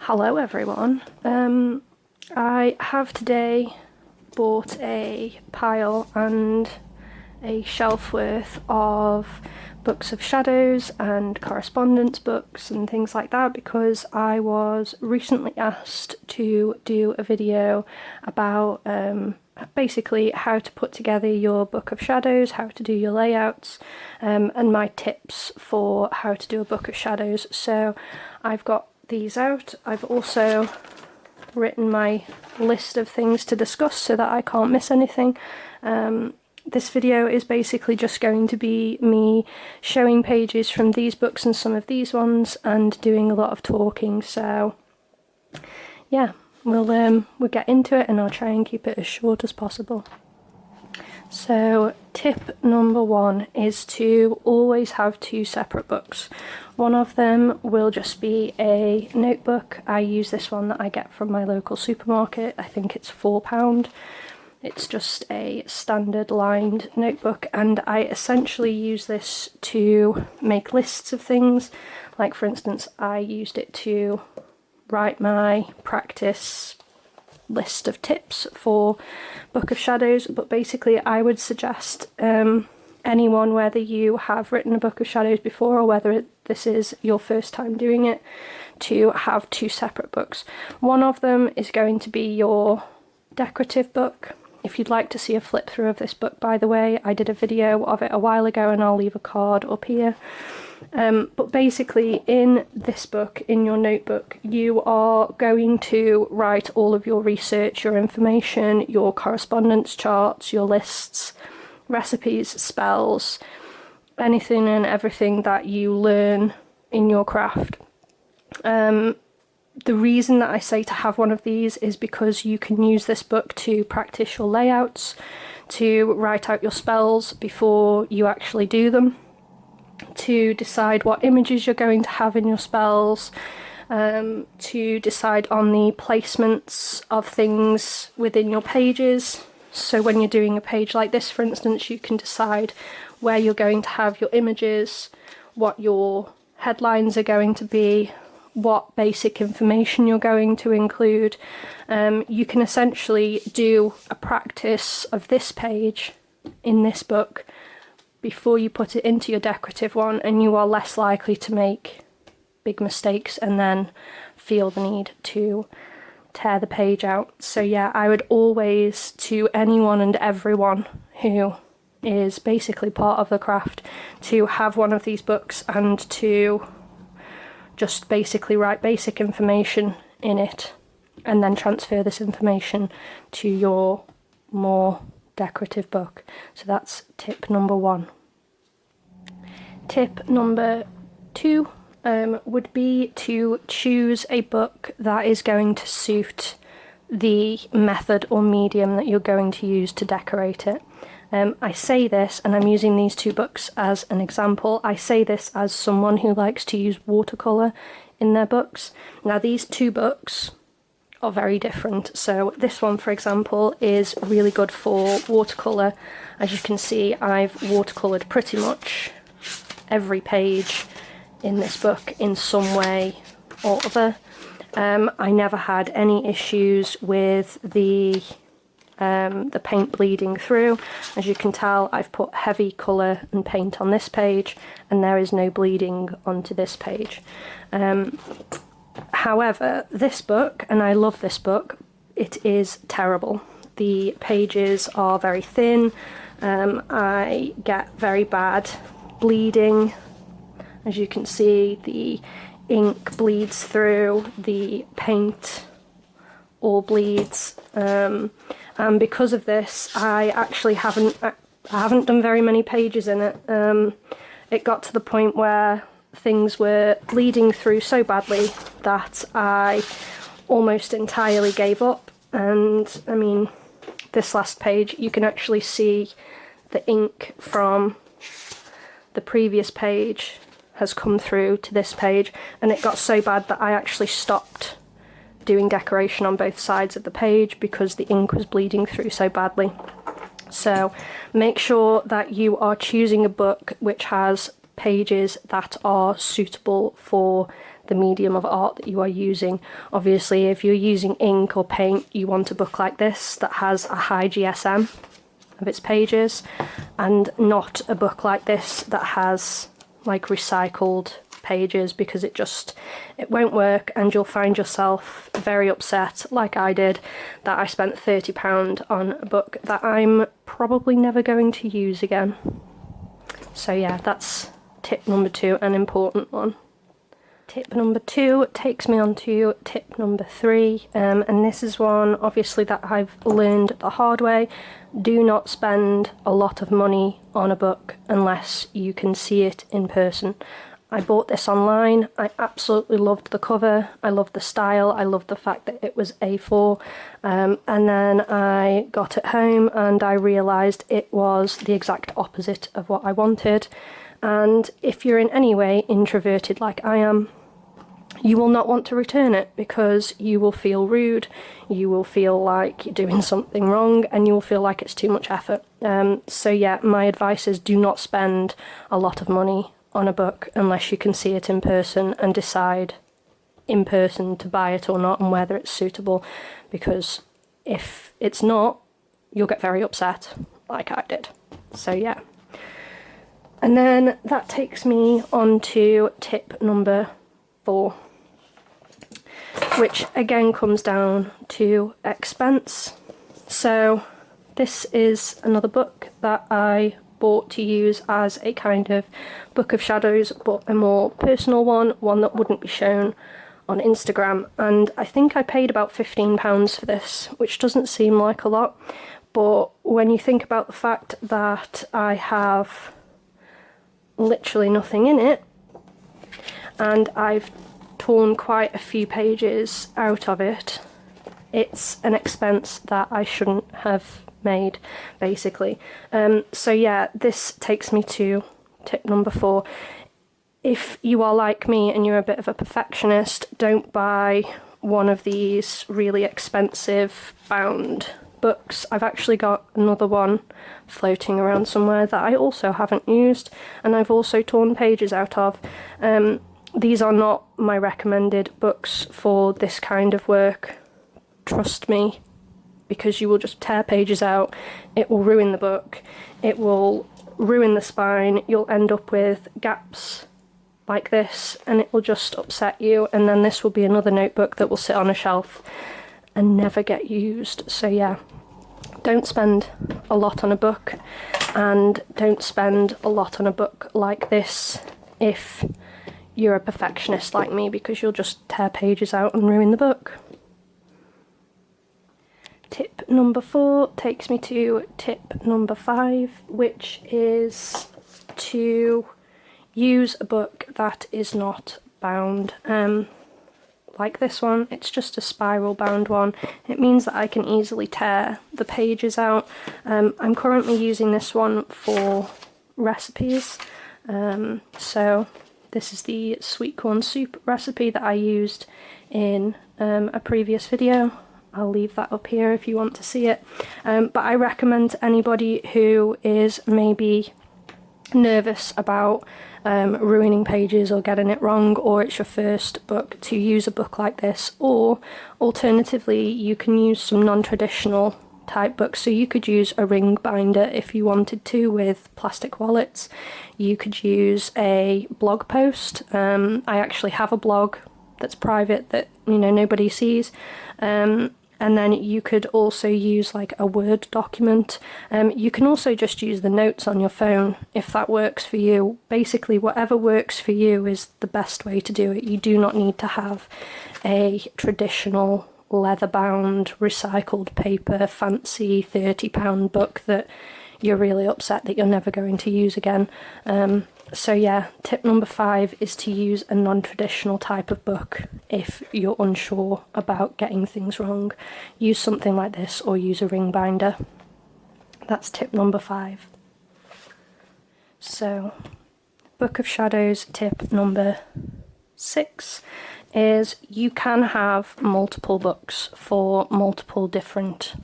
Hello everyone. I have today bought a pile and a shelf worth of books of shadows and correspondence books and things like that because I was recently asked to do a video about basically how to put together your book of shadows, how to do your layouts, and my tips for how to do a book of shadows. So I've got these out. I've also written my list of things to discuss so that I can't miss anything. This video is basically just going to be me showing pages from these books and some of these ones and doing a lot of talking, so yeah, we'll get into it and I'll try and keep it as short as possible. So tip number one is to always have two separate books. One of them will just be a notebook. I use this one that I get from my local supermarket. I think it's £4. It's just a standard lined notebook, and I essentially use this to make lists of things. Like for instance, I used it to write my practice list of tips for Book of Shadows, but basically I would suggest anyone, whether you have written a Book of Shadows before or whether this is your first time doing it, to have two separate books. One of them is going to be your decorative book. If you'd like to see a flip through of this book, by the way, I did a video of it a while ago and I'll leave a card up here. But basically in this book, in your notebook, you are going to write all of your research, your information, your correspondence charts, your lists, recipes, spells, anything and everything that you learn in your craft. The reason that I say to have one of these is because you can use this book to practice your layouts, to write out your spells before you actually do them, to decide what images you're going to have in your spells, to decide on the placements of things within your pages. So when you're doing a page like this, for instance, you can decide where you're going to have your images, what your headlines are going to be, what basic information you're going to include. You can essentially do a practice of this page in this book before you put it into your decorative one, and you are less likely to make big mistakes and then feel the need to tear the page out. So yeah, I would always, to anyone and everyone who is basically part of the craft, to have one of these books and to just basically write basic information in it and then transfer this information to your more decorative book. So that's tip number one. Tip number two would be to choose a book that is going to suit the method or medium that you're going to use to decorate it. I say this, and I'm using these two books as an example, I say this as someone who likes to use watercolour in their books. Now these two books are very different. So this one, for example, is really good for watercolour. As you can see, I've watercoloured pretty much every page in this book in some way or other. I never had any issues with the paint bleeding through. As you can tell, I've put heavy colour and paint on this page and there is no bleeding onto this page. However, this book, and I love this book, it is terrible. The pages are very thin. I get very bad bleeding. As you can see, the ink bleeds through, the paint all bleeds, and because of this I actually haven't done very many pages in it. It got to the point where things were bleeding through so badly that I almost entirely gave up. And I mean, this last page, you can actually see the ink from the previous page has come through to this page, and it got so bad that I actually stopped doing decoration on both sides of the page because the ink was bleeding through so badly. So make sure that you are choosing a book which has pages that are suitable for the medium of art that you are using. Obviously, if you're using ink or paint, you want a book like this that has a high GSM of its pages, and not a book like this that has like recycled pages, because it won't work, and you'll find yourself very upset, like I did, that I spent £30 on a book that I'm probably never going to use again. So yeah, that's tip number 2, an important one. Tip number 2 takes me on to tip number 3, and this is one obviously that I've learned the hard way. Do not spend a lot of money on a book unless you can see it in person. I bought this online. I absolutely loved the cover, I loved the style, I loved the fact that it was A4, and then I got it home and I realised it was the exact opposite of what I wanted. And if you're in any way introverted like I am, you will not want to return it, because you will feel rude, you will feel like you're doing something wrong, and you will feel like it's too much effort. So yeah, my advice is do not spend a lot of money on a book unless you can see it in person and decide in person to buy it or not, and whether it's suitable, because if it's not, you'll get very upset like I did. So yeah. And then that takes me on to tip number 4, which again comes down to expense. So this is another book that I bought to use as a kind of book of shadows, but a more personal one that wouldn't be shown on Instagram. And I think I paid about £15 for this, which doesn't seem like a lot, but when you think about the fact that I have literally nothing in it, and I've torn quite a few pages out of it, it's an expense that I shouldn't have made, basically. So yeah, this takes me to tip number 4. If you are like me and you're a bit of a perfectionist, don't buy one of these really expensive bound books. I've actually got another one floating around somewhere that I also haven't used, and I've also torn pages out of. These are not my recommended books for this kind of work, trust me, because you will just tear pages out, it will ruin the book, it will ruin the spine, you'll end up with gaps like this, and it will just upset you, and then this will be another notebook that will sit on a shelf and never get used. So yeah, don't spend a lot on a book, and don't spend a lot on a book like this if you're a perfectionist like me, because you'll just tear pages out and ruin the book. Tip number 4 takes me to tip number 5, which is to use a book that is not bound. Like this one, it's just a spiral bound one. It means that I can easily tear the pages out. I'm currently using this one for recipes. So this is the sweet corn soup recipe that I used in a previous video. I'll leave that up here if you want to see it. But I recommend to anybody who is maybe nervous about ruining pages or getting it wrong, or it's your first book, to use a book like this. Or alternatively, you can use some non-traditional type books. So you could use a ring binder if you wanted to, with plastic wallets. You could use a blog post. I actually have a blog that's private that, you know, nobody sees. And then you could also use like a Word document. You can also just use the notes on your phone if that works for you. Basically, whatever works for you is the best way to do it. You do not need to have a traditional leather-bound, recycled paper, fancy £30 book that you're really upset that you're never going to use again. So yeah, tip number 5 is to use a non-traditional type of book if you're unsure about getting things wrong. Use something like this, or use a ring binder. That's tip number 5. So, Book of Shadows tip number 6 is you can have multiple books for multiple different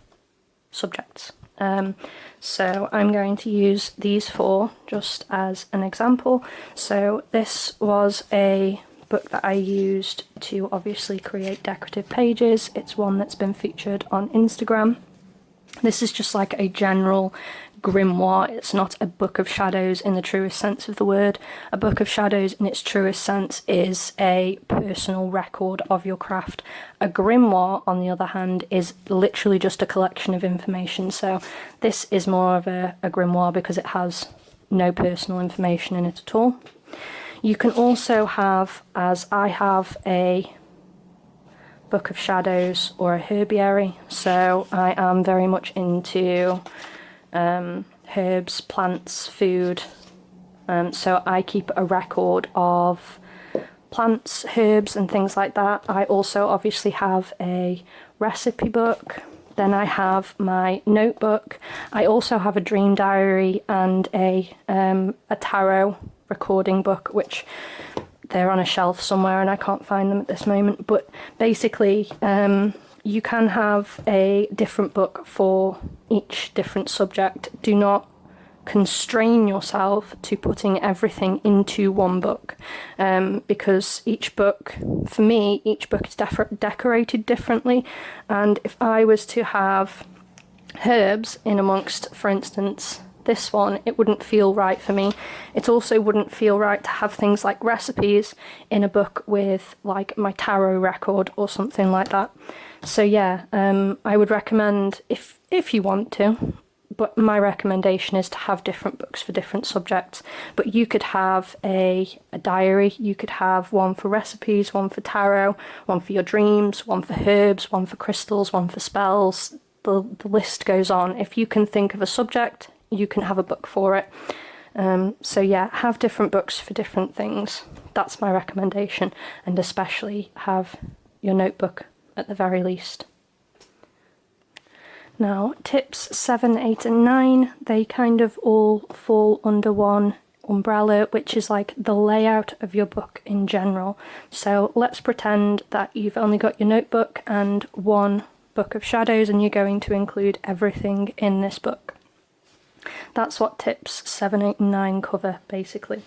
subjects. So I'm going to use these 4 just as an example. So this was a notebook that I used to obviously create decorative pages. It's one that's been featured on Instagram. This is just like a general grimoire. It's not a book of shadows in the truest sense of the word. A book of shadows in its truest sense is a personal record of your craft. A grimoire, on the other hand, is literally just a collection of information. So this is more of a grimoire because it has no personal information in it at all. You can also have, as I have, a book of shadows or a herbiary. So I am very much into herbs, plants, food. So I keep a record of plants, herbs and things like that. I also obviously have a recipe book. Then I have my notebook. I also have a dream diary and a tarot recording book, which they're on a shelf somewhere and I can't find them at this moment. But basically, you can have a different book for each different subject. Do not constrain yourself to putting everything into one book, because each book, for me, each book is decorated differently. And if I was to have herbs in amongst, for instance, this one, it wouldn't feel right for me. It also wouldn't feel right to have things like recipes in a book with like my tarot record or something like that. So yeah, I would recommend, if you want to, but my recommendation is to have different books for different subjects. But you could have a diary, you could have one for recipes, one for tarot, one for your dreams, one for herbs, one for crystals, one for spells. The list goes on. If you can think of a subject, you can have a book for it. So yeah, have different books for different things. That's my recommendation, and especially have your notebook at the very least. Now, tips 7, 8 and 9, they kind of all fall under one umbrella, which is like the layout of your book in general. So let's pretend that you've only got your notebook and one book of shadows and you're going to include everything in this book. That's what tips 7, 8 and 9 cover, basically.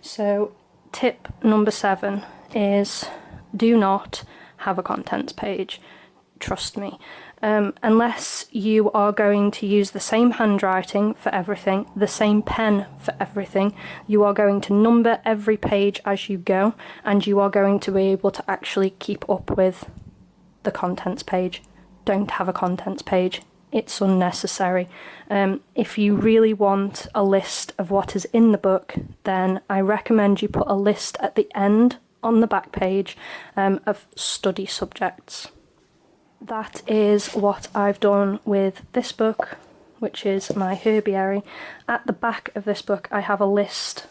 So tip number 7 is do not have a contents page. Trust me. Unless you are going to use the same handwriting for everything, the same pen for everything, you are going to number every page as you go, and you are going to be able to actually keep up with the contents page. Don't have a contents page. It's unnecessary. If you really want a list of what is in the book, then I recommend you put a list at the end on the back page of study subjects. That is what I've done with this book, which is my herbiary. At the back of this book I have a list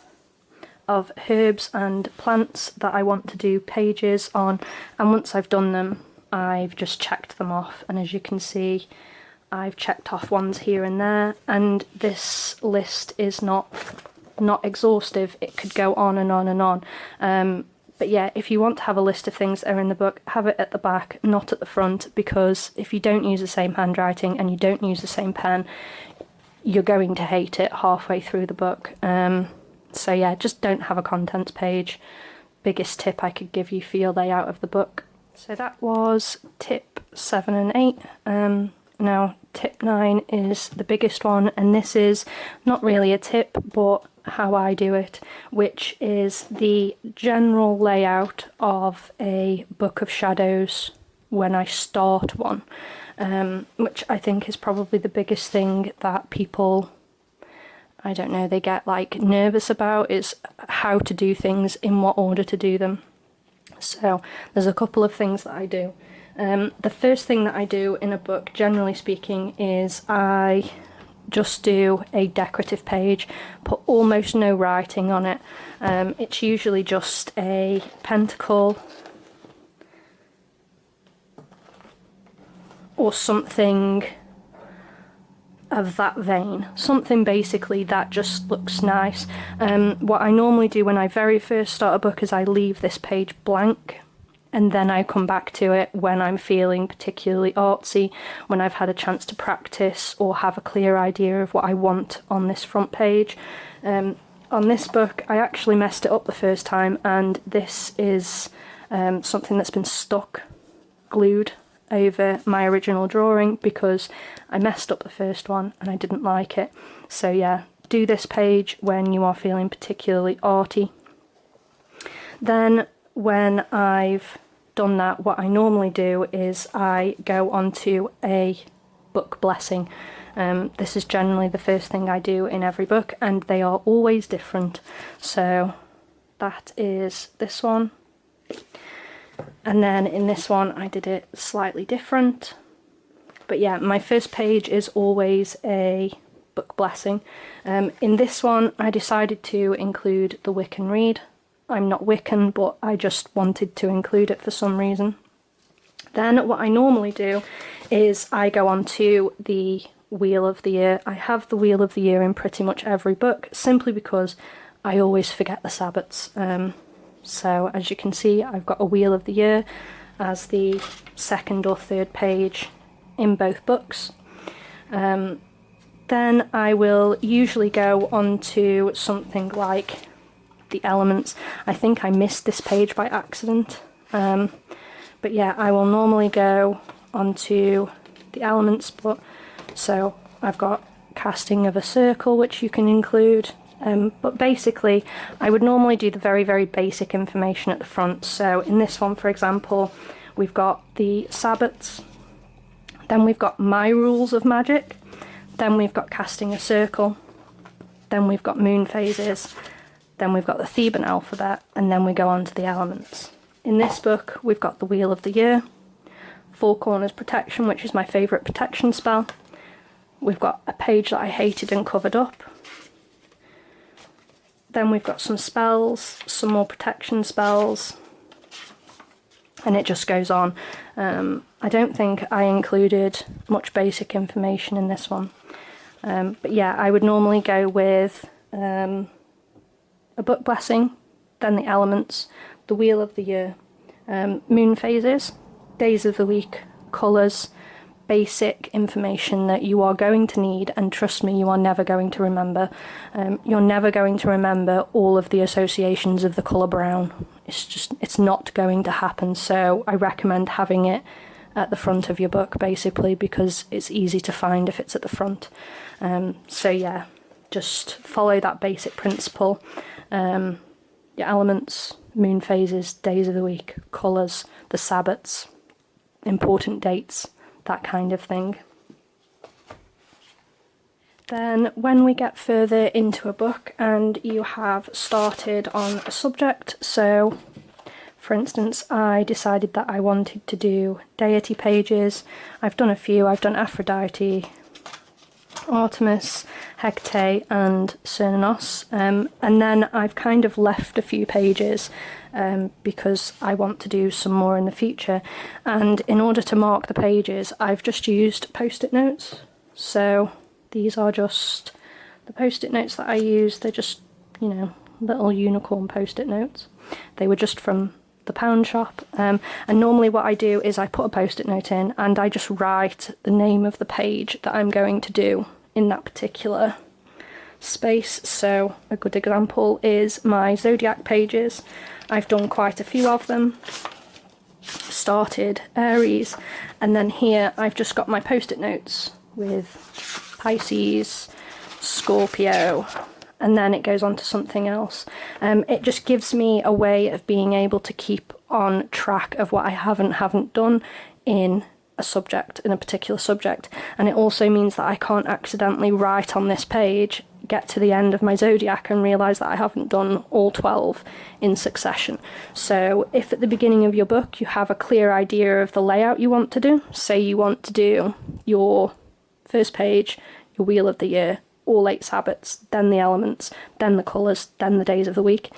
of herbs and plants that I want to do pages on, and once I've done them I've just checked them off, and as you can see I've checked off ones here and there, and this list is not exhaustive. It could go on and on and on. But yeah, if you want to have a list of things that are in the book, have it at the back, not at the front, because if you don't use the same handwriting and you don't use the same pen, you're going to hate it halfway through the book. So yeah, just don't have a contents page. Biggest tip I could give you for your layout of the book. So that was tip 7 and 8. Now tip 9 is the biggest one, and this is not really a tip but how I do it, which is the general layout of a book of shadows when I start one, which I think is probably the biggest thing that people, I don't know, they get like nervous about, is how to do things, in what order to do them. So there's a couple of things that I do. The first thing that I do in a book, generally speaking, is I just do a decorative page, put almost no writing on it. It's usually just a pentacle or something of that vein, something basically that just looks nice. What I normally do when I very first start a book is I leave this page blank, and then I come back to it when I'm feeling particularly artsy, when I've had a chance to practice or have a clear idea of what I want on this front page. on this book, I actually messed it up the first time, and this is something that's been stuck, glued over my original drawing because I messed up the first one and I didn't like it. So yeah, do this page when you are feeling particularly arty. Then when I've done that, what I normally do is I go on to a book blessing. This is generally the first thing I do in every book, and they are always different. So that is this one. And then in this one I did it slightly different. But yeah, my first page is always a book blessing. In this one I decided to include the Wiccan read. I'm not Wiccan, but I just wanted to include it for some reason. Then what I normally do is I go on to the Wheel of the Year. I have the Wheel of the Year in pretty much every book, simply because I always forget the Sabbats. So as you can see, I've got a Wheel of the Year as the second or third page in both books. Then I will usually go on to something like the elements. I think I missed this page by accident, but yeah, I will normally go onto the elements. But so I've got casting of a circle, which you can include, but basically I would normally do the very basic information at the front. So in this one, for example, we've got the Sabbats, then we've got my rules of magic, then we've got casting a circle, then we've got moon phases, then we've got the Theban alphabet, and then we go on to the elements. In this book we've got the Wheel of the Year, Four Corners Protection, which is my favourite protection spell. We've got a page that I hated and covered up. Then we've got some spells, some more protection spells, and it just goes on. I don't think I included much basic information in this one. But yeah, I would normally go with a book blessing, then the elements, the Wheel of the Year, moon phases, days of the week, colours, basic information that you are going to need, and trust me, you are never going to remember. You're never going to remember all of the associations of the colour brown. It's not going to happen. So I recommend having it at the front of your book, basically, because it's easy to find if it's at the front. So yeah, just follow that basic principle. Your elements, moon phases, days of the week, colours, the Sabbats, important dates, that kind of thing. Then when we get further into a book and you have started on a subject, so for instance I decided that I wanted to do deity pages. I've done a few. I've done Aphrodite, Artemis, Hecate and Cernunnos, and then I've kind of left a few pages because I want to do some more in the future, and in order to mark the pages I've just used Postit notes. So these are just the Postit notes that I use. They're just, you know, little unicorn Postit notes. They were just from the pound shop, and normally what I do is I put a Postit note in and I just write the name of the page that I'm going to do in that particular space. So a good example is my zodiac pages. I've done quite a few of them. Started Aries, and then here I've just got my Postit notes with Pisces, Scorpio, and then it goes on to something else. It just gives me a way of being able to keep on track of what I haven't done in a subject, in a particular subject, and it also means that I can't accidentally write on this page, get to the end of my zodiac and realise that I haven't done all 12 in succession. So if at the beginning of your book you have a clear idea of the layout you want to do, say you want to do your first page, your Wheel of the Year, all 8 Sabbats, then the elements, then the colours, then the days of the week,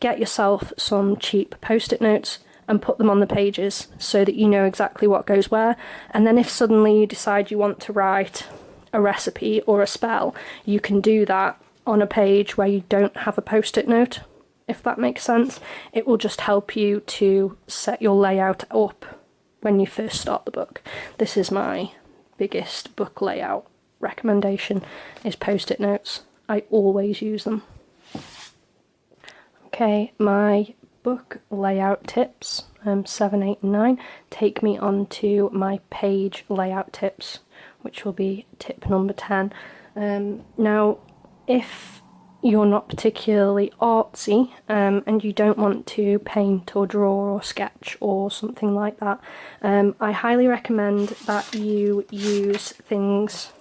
get yourself some cheap Post-it notes and put them on the pages so that you know exactly what goes where. And then if suddenly you decide you want to write a recipe or a spell, you can do that on a page where you don't have a Post-it note, if that makes sense. It will just help you to set your layout up when you first start the book. This is my biggest book layout recommendation, is Post-it notes. I always use them. Okay, my book layout tips, 7, 8 and 9, take me on to my page layout tips, which will be tip number 10. Now, if you're not particularly artsy and you don't want to paint or draw or sketch or something like that, I highly recommend that you use things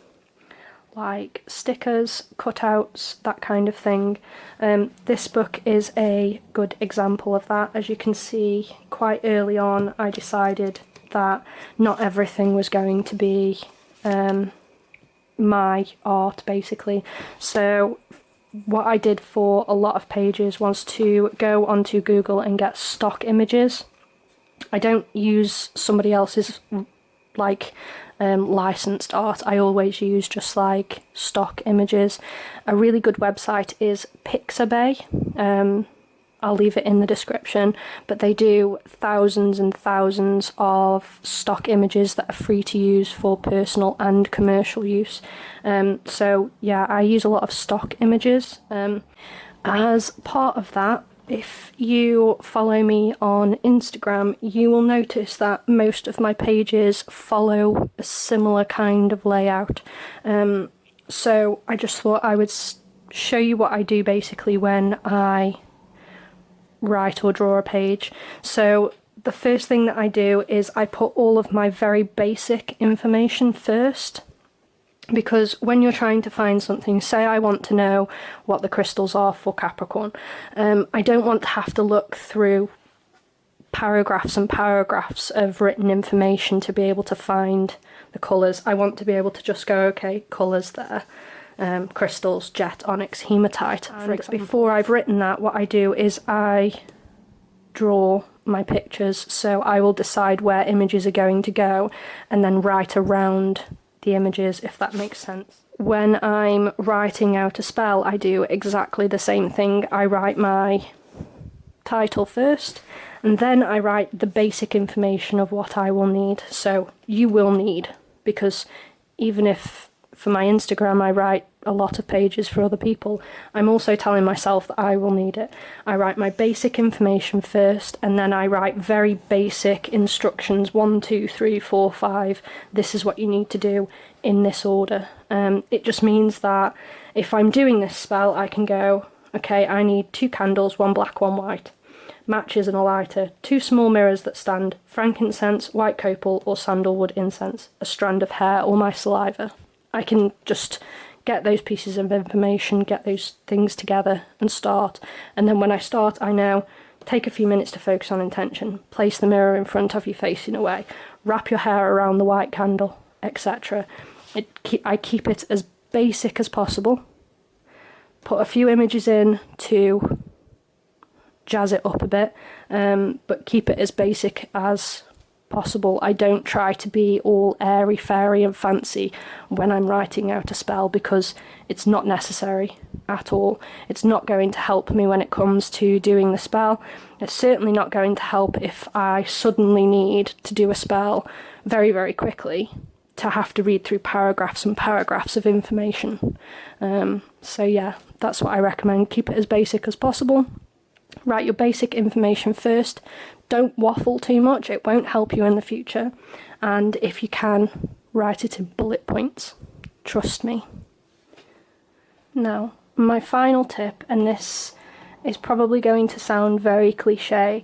like stickers, cutouts, that kind of thing. This book is a good example of that. As you can see, quite early on I decided that not everything was going to be my art, basically. So what I did for a lot of pages was to go onto Google and get stock images. I don't use somebody else's licensed art. I always use just like stock images. A really good website is Pixabay. I'll leave it in the description, but they do thousands and thousands of stock images that are free to use for personal and commercial use. So yeah, I use a lot of stock images. As part of that, if you follow me on Instagram, you will notice that most of my pages follow a similar kind of layout. So I just thought I would show you what I do basically when I write or draw a page. So the first thing that I do is I put all of my very basic information first. Because when you're trying to find something, say I want to know what the crystals are for Capricorn, I don't want to have to look through paragraphs and paragraphs of written information to be able to find the colours. I want to be able to just go, okay, colours there, crystals, jet, onyx, hematite, for example. Before I've written that, what I do is I draw my pictures, so I will decide where images are going to go and then write around the images, if that makes sense. When I'm writing out a spell, I do exactly the same thing. I write my title first, and then I write the basic information of what I will need. So you will need, because even if for my Instagram I write a lot of pages for other people, I'm also telling myself that I will need it. I write my basic information first, and then I write very basic instructions, 1, 2, 3, 4, 5. This is what you need to do in this order. It just means that if I'm doing this spell, I can go, okay, I need 2 candles, 1 black, 1 white, matches and a lighter, 2 small mirrors that stand, frankincense, white copal or sandalwood incense, a strand of hair or my saliva. I can just get those pieces of information, get those things together and start. And then when I start, I know, take a few minutes to focus on intention, place the mirror in front of you facing away, wrap your hair around the white candle, etc. I keep it as basic as possible, put a few images in to jazz it up a bit, but keep it as basic as possible. I don't try to be all airy fairy and fancy when I'm writing out a spell, because it's not necessary at all. It's not going to help me when it comes to doing the spell. It's certainly not going to help if I suddenly need to do a spell very, very quickly, to have to read through paragraphs and paragraphs of information. So yeah, that's what I recommend. Keep it as basic as possible. Write your basic information first. Don't waffle too much, it won't help you in the future. And if you can, write it in bullet points. Trust me. Now, my final tip, and this is probably going to sound very cliche,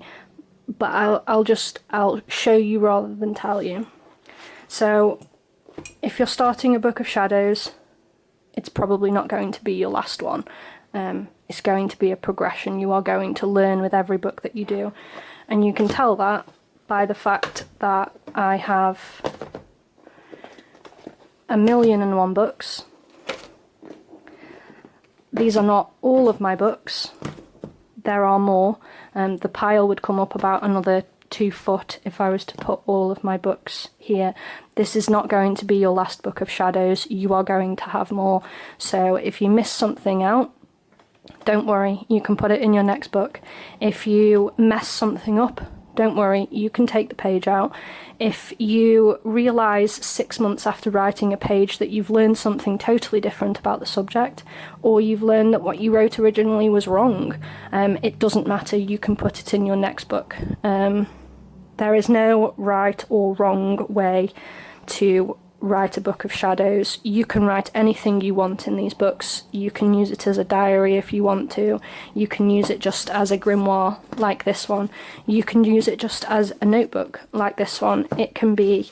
but I'll show you rather than tell you. So, if you're starting a book of shadows, it's probably not going to be your last one. It's going to be a progression. You are going to learn with every book that you do. And you can tell that by the fact that I have 1,000,001 books. These are not all of my books. There are more. The pile would come up about another 2 foot if I was to put all of my books here. This is not going to be your last book of shadows. You are going to have more. So if you miss something out, don't worry, you can put it in your next book. If you mess something up, don't worry, you can take the page out. If you realise 6 months after writing a page that you've learned something totally different about the subject, or you've learned that what you wrote originally was wrong, it doesn't matter, you can put it in your next book. There is no right or wrong way to write a book of shadows. You can write anything you want in these books. You can use it as a diary if you want to. You can use it just as a grimoire like this one. You can use it just as a notebook like this one. It can be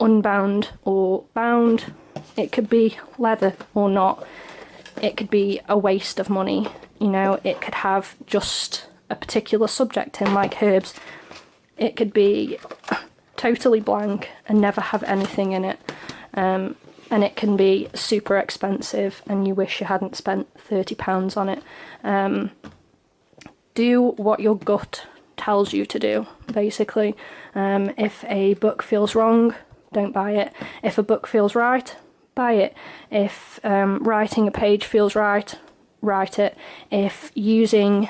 unbound or bound. It could be leather or not. It could be a waste of money. You know, it could have just a particular subject in, like herbs. It could be totally blank and never have anything in it, and it can be super expensive and you wish you hadn't spent £30 on it. Do what your gut tells you to do, basically. If a book feels wrong, don't buy it. If a book feels right, buy it. If writing a page feels right, write it. If using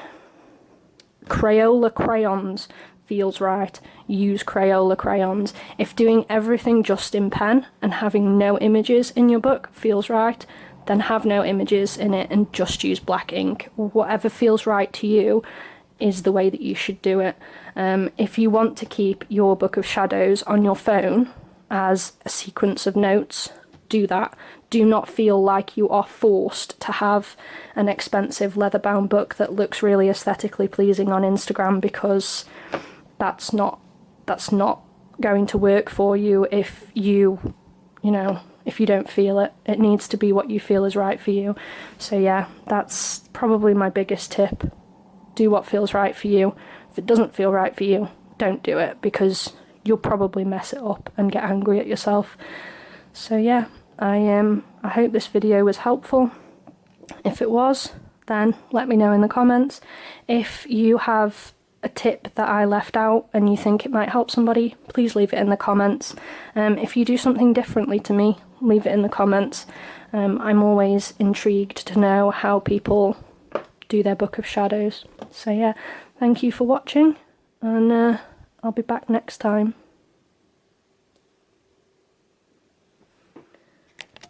Crayola crayons feels right, use Crayola crayons. If doing everything just in pen and having no images in your book feels right, then have no images in it and just use black ink. Whatever feels right to you is the way that you should do it. If you want to keep your book of shadows on your phone as a sequence of notes, do that. Do not feel like you are forced to have an expensive leather-bound book that looks really aesthetically pleasing on Instagram, because that's not going to work for you if if you don't feel it. It needs to be what you feel is right for you. So yeah, that's probably my biggest tip. Do what feels right for you. If it doesn't feel right for you, don't do it, because you'll probably mess it up and get angry at yourself. So yeah, I hope this video was helpful. If it was, then let me know in the comments. If you have a tip that I left out and you think it might help somebody, please leave it in the comments. If you do something differently to me, leave it in the comments. I'm always intrigued to know how people do their book of shadows. So yeah, thank you for watching, and I'll be back next time.